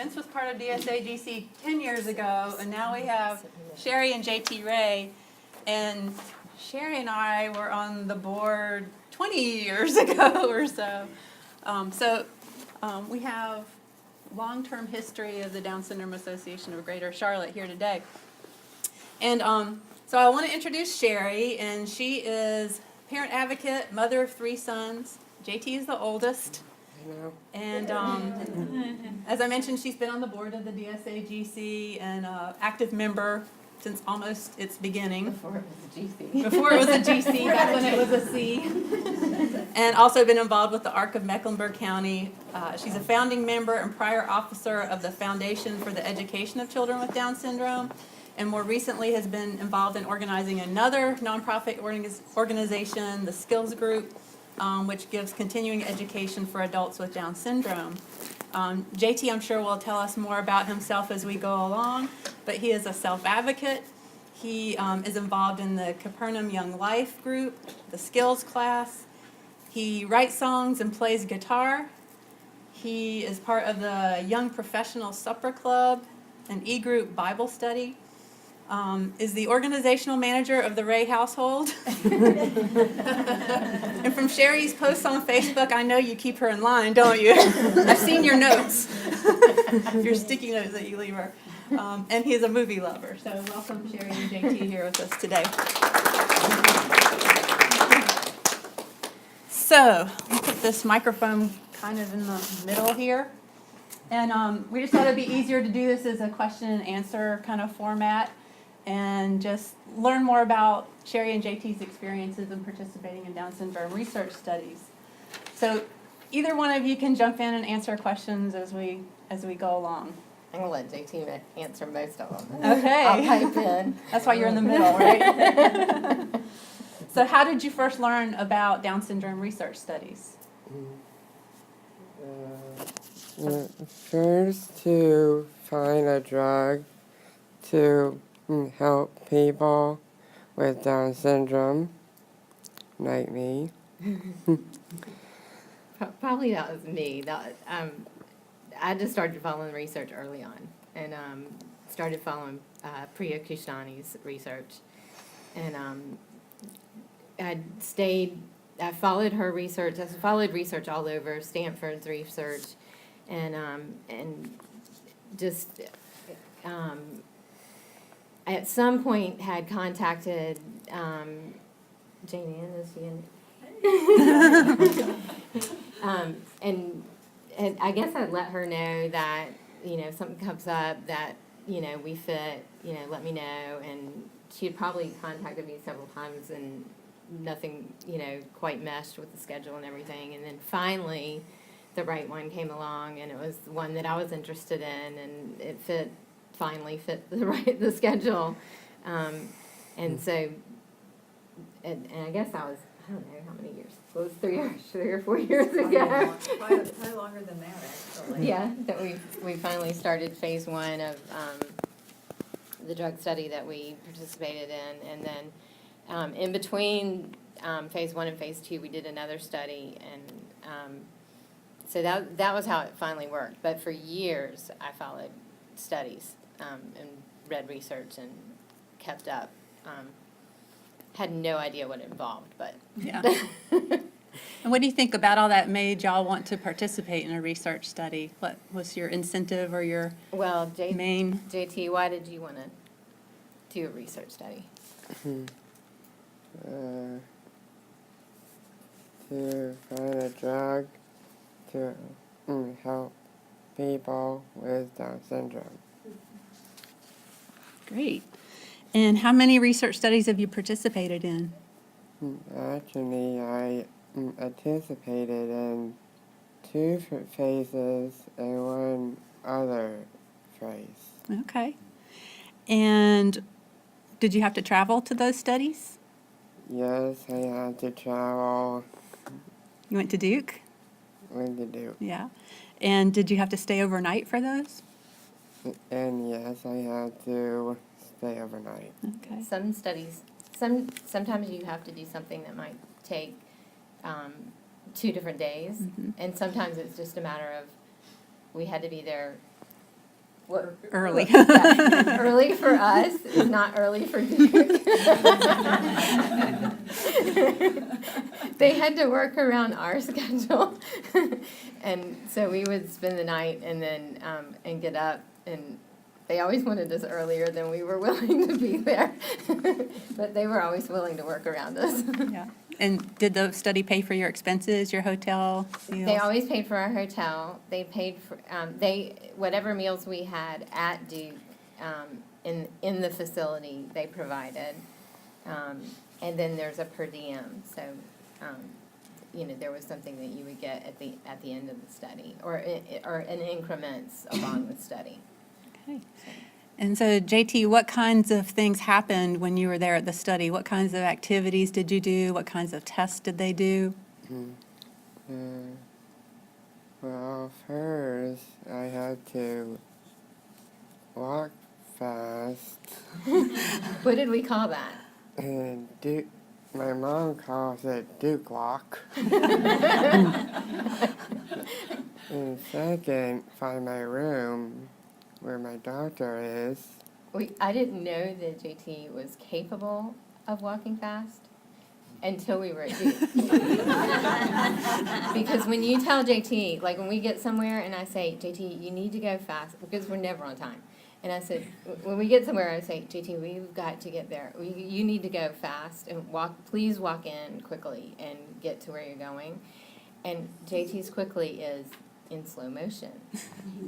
Vince was part of DSAGC 10 years ago, and now we have Sherri and JT Ray. And Sherri and I were on the board 20 years ago or so. We have long-term history of the Down Syndrome Association of Greater Charlotte here today. And so I want to introduce Sherri, and she is parent advocate, mother of 3 sons. JT is the oldest. And as I mentioned, she's been on the board of the DSAGC and active member since almost its beginning. Before it was a GC. Before it was a GC, back when it was a C. And also been involved with the ARC of Mecklenburg County. She's a founding member and prior officer of the Foundation for the Education of Children with Down Syndrome, and more recently has been involved in organizing another nonprofit organization, the Skills Group, which gives continuing education for adults with Down syndrome. JT, I'm sure, will tell us more about himself as we go along, but he is a self-advocate. He is involved in the Capernaum Young Life group, the Skills class. He writes songs and plays guitar. He is part of the Young Professional Supper Club, an e-group Bible study. Is the organizational manager of the Ray household. And from Sherri's posts on Facebook, I know you keep her in line, don't you? I've seen your notes, your sticky notes that you leave her. And he's a movie lover. So welcome Sherri and JT here with us today. So we'll put this microphone kind of in the middle here. And we just thought it'd be easier to do this as a question and answer kind of format, and just learn more about Sherri and JT's experiences in participating in Down syndrome research studies. So either one of you can jump in and answer questions as we go along. I'm going to let JT answer most of them. Okay. I'll pipe in. That's why you're in the middle, right? So how did you first learn about Down syndrome research studies? First, to find a drug to help people with Down syndrome, like me. Probably that was me. I just started following research early on, and started following Priya Kushnani's research. And I followed her research. I followed research all over, Stanford's research, and just at some point had contacted Jane Ann, is she in? And I guess I'd let her know that, something comes up that, we fit, let me know. And she had probably contacted me several times and nothing, quite meshed with the schedule and everything. And then finally, the right one came along, and it was the one that I was interested in, and it finally fit the schedule. And so, and I guess I was, I don't know how many years. It was 3 or 4 years ago. Probably longer than that, actually. Yeah, that we finally started phase 1 of the drug study that we participated in, and then in between phase 1 and phase 2, we did another study, and so that was how it finally worked. But for years, I followed studies and read research and kept up. Had no idea what it involved, but Yeah. And what do you think about all that made y'all want to participate in a research study? What was your incentive or your well, main? JT, why did you want to do a research study? To find a drug to help people with Down syndrome. Great. And how many research studies have you participated in? Actually, I participated in 2 phases and 1 other phase. Okay. And did you have to travel to those studies? Yes, I had to travel You went to Duke? with the Duke. Yeah. And did you have to stay overnight for those? And yes, I had to stay overnight. Okay. Some studies, sometimes you have to do something that might take 2 different days, Mhm. and sometimes it's just a matter of we had to be there What, Early. yeah, early for us is not early for Duke. They had to work around our schedule. And so we would spend the night and then, and get up, and they always wanted us earlier than we were willing to be there. But they were always willing to work around us. Yeah. And did the study pay for your expenses, your hotel meals? They always paid for our hotel. They paid for, whatever meals we had at Duke, in the facility, they provided. And then there's a per diem, so, there was something that you would get at the end of the study, or in increments along the study. Okay. And so, JT, what kinds of things happened when you were there at the study? What kinds of activities did you do? What kinds of tests did they do? Well, first I had to walk fast, What did we call that? and my mom calls it Duke walk. And second, find my room where my daughter is. I didn't know that JT was capable of walking fast until we were at Duke. Because when you tell JT, like when we get somewhere and I say, JT, you need to go fast, because we're never on time. And I said, when we get somewhere, I say, JT, we've got to get there. You need to go fast and please walk in quickly and get to where you're going. And JT's quickly is in slow motion,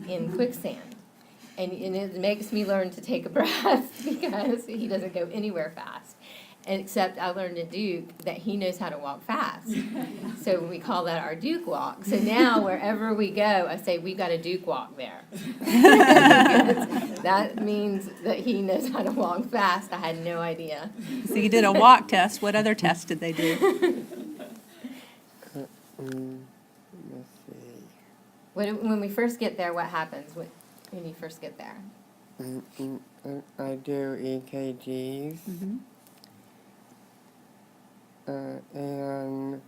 in quicksand. And it makes me learn to take a breath because he doesn't go anywhere fast. Except I learned at Duke that he knows how to walk fast. So we call that our Duke walk. So now wherever we go, I say, we've got a Duke walk there. That means that he knows how to walk fast. I had no idea. So you did a walk test. What other tests did they do? Let's see. When we first get there, what happens when you first get there? I do EKGs. Mm-hmm. And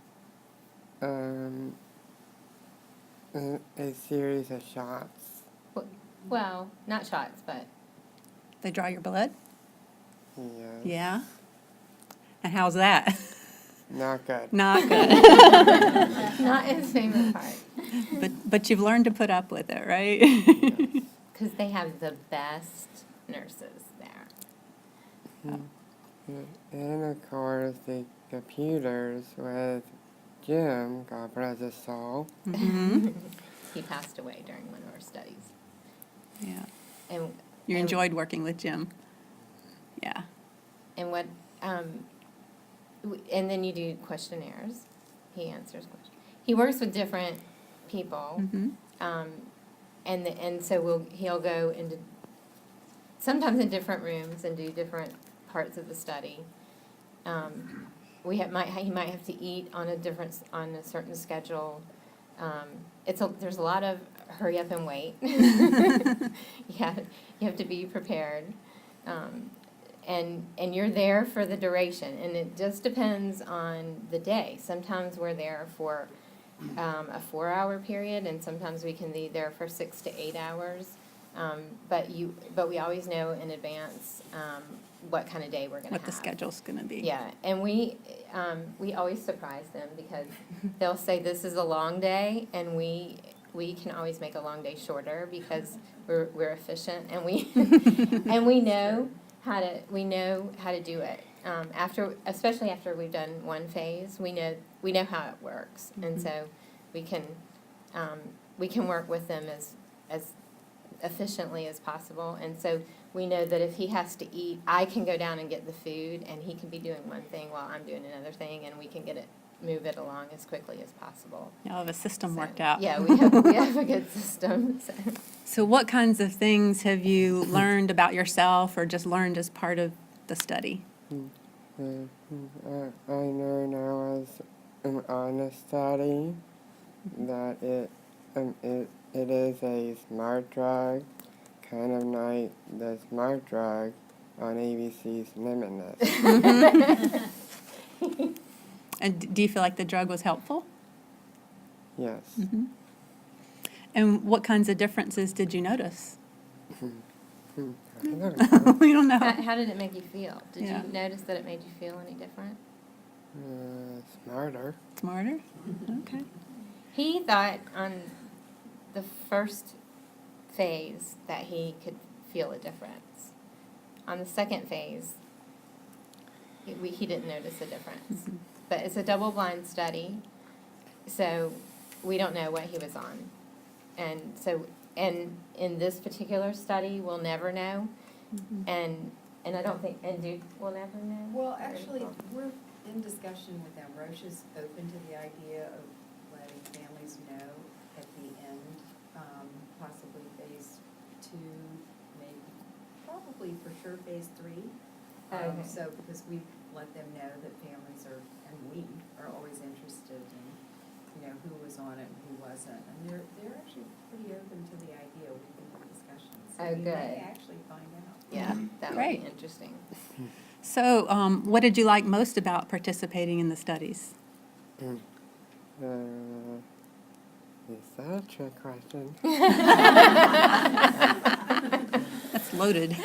a series of shots. Well, not shots, but They draw your blood? Yes. Yeah. And how's that? Not good. Not good. not his favorite part. But you've learned to put up with it, right? Because they have the best nurses there. And of course, the computers with Jim, God bless his soul. Mm-hmm. He passed away during one of our studies. Yeah. And You enjoyed working with Jim. Yeah. and what and then you do questionnaires. He answers questions. He works with different people, Mm-hmm. and so he'll go into sometimes in different rooms and do different parts of the study. He might have to eat on a certain schedule. There's a lot of hurry up and wait. You have to be prepared. And you're there for the duration, and it just depends on the day. Sometimes we're there for a 4-hour period, and sometimes we can be there for 6 to 8 hours. But we always know in advance what kind of day we're going to have. What the schedule's going to be. Yeah, and we always surprise them because they'll say this is a long day, and we can always make a long day shorter because we're efficient, and we know how to do it. Especially after we've done one phase, we know how it works, Mm-hmm. and so we can work with them as efficiently as possible. And so we know that if he has to eat, I can go down and get the food, and he can be doing one thing while I'm doing another thing, and we can move it along as quickly as possible. Y'all have a system So, worked out. Yeah, we have a good system. So what kinds of things have you learned about yourself or just learned as part of the study? I know now as an honest study that it is a smart drug, kind of like the smart drug on ABC's Limitless. And do you feel like the drug was helpful? Yes. Mm-hmm. And what kinds of differences did you notice? I don't know. We don't know. How did it make you feel? Did Yeah. you notice that it made you feel any different? Smarter. Smarter? Okay. He thought on the first phase that he could feel a difference. On the second phase, he didn't notice a difference. But it's a double-blind study, so we don't know what he was on. And so, and in this particular study, we'll never know. And I don't think, and Duke will never know. Well, actually, we're in discussion with them. Roche is open to the idea of letting families know at the end, possibly phase 2, maybe, probably for sure phase 3. Okay. So, because we've let them know that families are, and we are always interested in, you know, who was on it and who wasn't. And they're actually pretty open to the idea. We've been in discussions. So Oh, we good. may actually find out. Yeah, that would Great. be interesting. So, what did you like most about participating in the studies? Is that a trick question? That's loaded.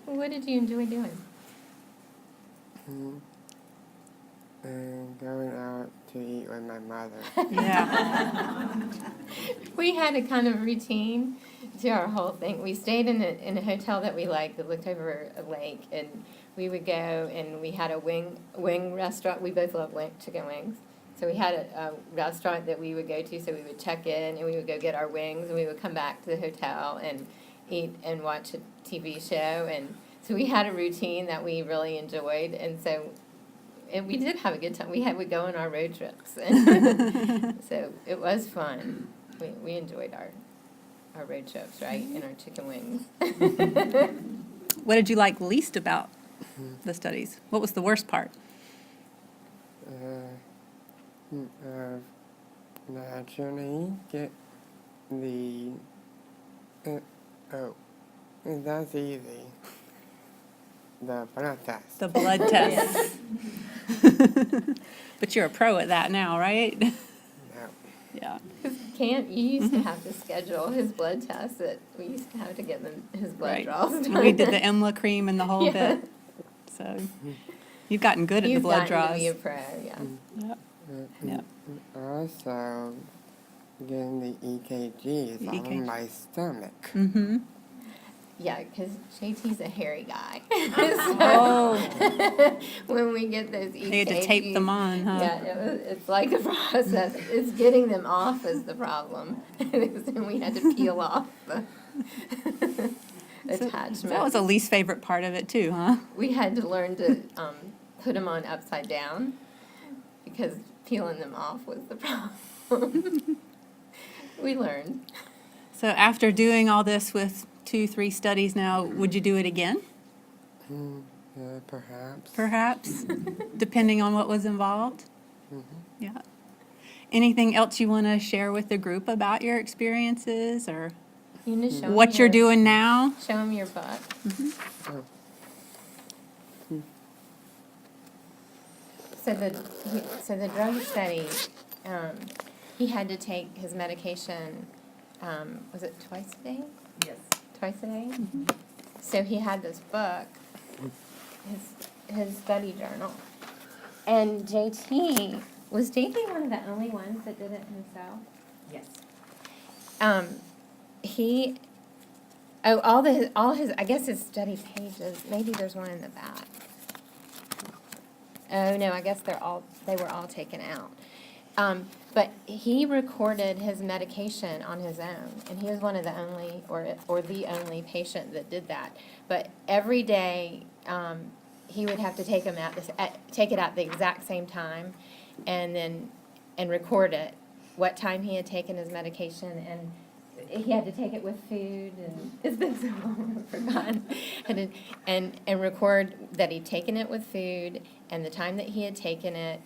What did you enjoy doing? And going out to eat with my mother. Yeah. We had a kind of routine to our whole thing. We stayed in a hotel that we liked that looked over a lake, and we would go and we had a wing restaurant. We both love chicken wings. So we had a restaurant that we would go to, so we would check in and we would go get our wings and we would come back to the hotel and eat and watch a TV show. And so we had a routine that we really enjoyed, and so and we did have a good time. We would go on our road trips. So it was fun. We enjoyed our road trips, right? And our chicken wings. What did you like least about the studies? What was the worst part? Naturally get the that's easy. The blood test. The blood test. But you're a pro at that now, right? Yeah. Yeah. You used to have to schedule his blood tests. That we used to have to get his blood Right. draws done. We did the EMLA cream and the whole Yeah. bit. So you've gotten good at the You've blood gotten to draws. be a pro, yeah. Yep. Yep. Also, getting the EKGs The on EKG. my stomach. Mm-hmm. Yeah, because JT's a hairy guy. Oh. When we get those EKGs. They had to tape them on, huh? Yeah, it's like a process. It's getting them off is the problem. And we had to peel off the attachment. That was the least favorite part of it too, huh? We had to learn to put them on upside down because peeling them off was the problem. We learned. So after doing all this with 2-3 studies now, would you do it again? Perhaps. Perhaps, depending on what was involved? Mhm. Yeah. Anything else you want to share with the group about your experiences or You need to show 'em what you're your- doing now? Show them your book. Oh. So the drug study, he had to take his medication, was it twice a day? Yes. Twice a day? So he had this book, his study journal. And was JT one of the only ones that did it himself? Yes. All his, I guess his study pages, maybe there's one in the back. Oh, no, I guess they were all taken out. But he recorded his medication on his own, and he was one of the only, or the only patient that did that. But every day, he would have to take it at the exact same time, and record it, what time he had taken his medication, and he had to take it with food, and it's been so long, I've forgotten. And record that he'd taken it with food, and the time that he had taken it,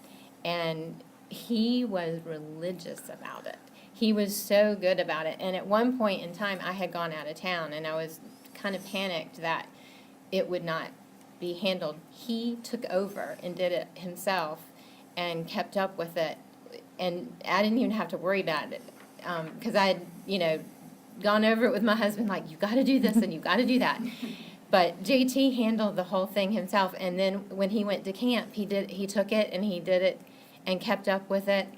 and he was religious about it. He was so good about it. And at one point in time, I had gone out of town, and I was kind of panicked that it would not be handled. He took over and did it himself and kept up with it. And I didn't even have to worry about it because I had, gone over it with my husband, like, you gotta do this and you gotta do that. But JT handled the whole thing himself, and then when he went to camp, he took it and he did it and kept up with it.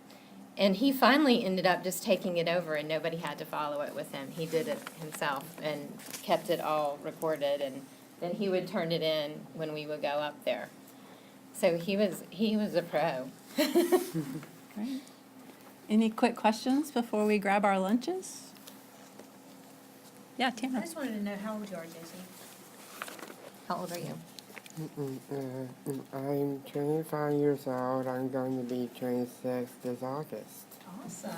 And he finally ended up just taking it over, and nobody had to follow it with him. He did it himself and kept it all recorded, and then he would turn it in when we would go up there. So he was a pro. Great. Any quick questions before we grab our lunches? Yeah, I Tana. just wanted to know how old you are, JC. How old are you? I'm 25 years old. I'm going to be 26 this August. Awesome.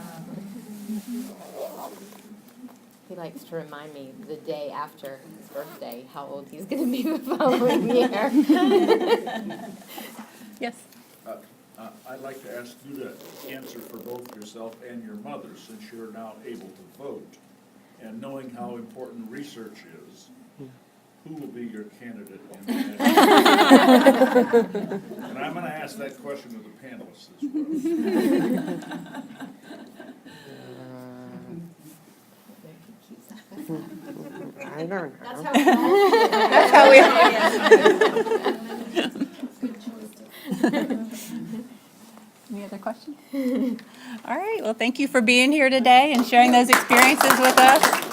He likes to remind me the day after his birthday how old he's going to be the following year. Yes. I'd like to ask you to answer for both yourself and your mother, since you're now able to vote. And knowing how important research is, who will be your candidate in the next? And I'm gonna ask that question of the panelists as well. I don't know. That's how Any other questions? All right, well, thank you for being here today and sharing those experiences with us.